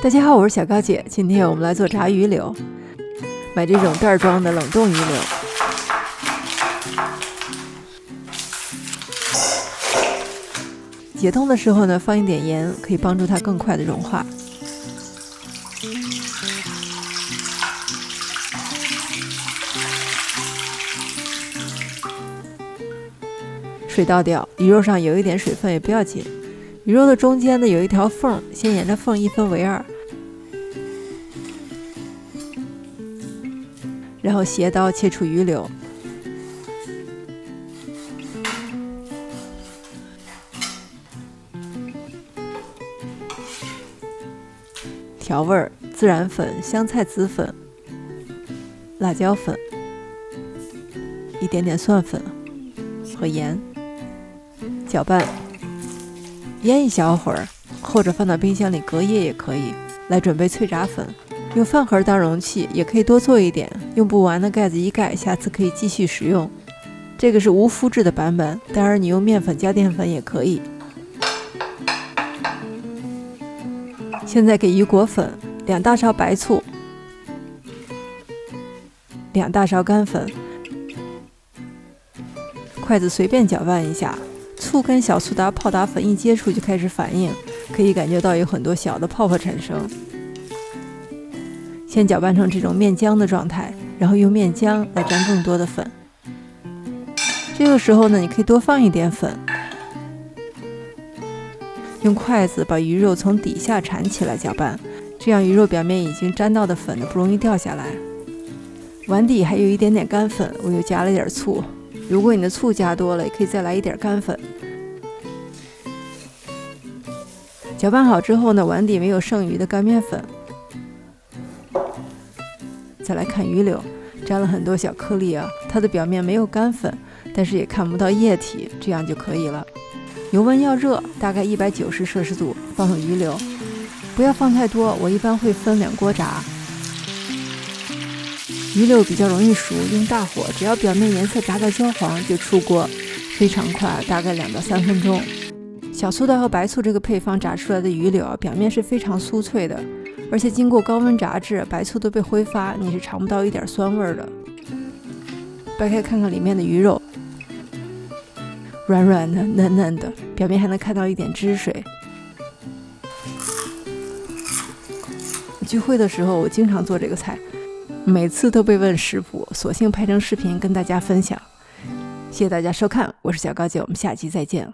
大家好，我是小高姐，今天我們來做炸魚柳。買這種袋裝的冷凍魚柳，解冻的時候呢，放一點鹽，可以幫助它更快的融化。水倒掉，魚肉上有一點水分也不要緊。魚肉的中间呢有一條縫，先沿着縫一分為二，然後斜刀切出魚柳。調味兒：孜然粉、香菜籽粉、辣椒粉、一點點蒜粉和鹽。攪拌，醃一小會兒，或者放到冰箱裡隔夜也可以。來準備脆炸粉，用飯盒當容器，也可以多做一點，用不完的蓋子一蓋，下次可以繼續使用。這個是無麩質的版本，當然你用麵粉加澱粉也可以。現在給魚裹粉，2大勺白醋，2大勺乾粉，筷子隨便攪拌一下。醋跟小蘇打泡打粉一接觸就開始反應，可以感覺到有很多小的泡泡產生。先攪拌成這種面漿的狀態，然後用面漿來沾更多的粉。這個時候呢，你可以多放一點粉，用筷子把魚肉從底下纏起來攪拌，這樣魚肉表面已經沾到的粉呢不容易掉下來。碗底還有一點點乾粉，我又加了點醋。如果你的醋加多了，也可以再來一點乾粉。攪拌好之後呢，碗底没有剩餘的乾面粉。再来看魚柳，沾了很多小顆粒啊，它的表面沒有乾粉，但是也看不到液體，這樣就可以了。油溫要熱，大概190攝氏度，放入魚柳，不要放太多，我一般會分2鍋炸。魚柳比較容易熟，用大火，只要表面顏色炸到焦黃就出鍋，非常快，大概2到3分鐘。小蘇打和白醋這個配方炸出來的魚柳啊，表面是非常酥脆的，而且經過高溫炸制，白醋都被揮發，你是嘗不到一點酸味的。掰開看看裡面的魚肉，軟軟的、嫩嫩的，表面還能看到一點汁水。聚會的時候我經常做這個菜，每次都被問食譜，索性拍成視頻跟大家分享。謝謝大家收看，我是小高姐，我們下期再見。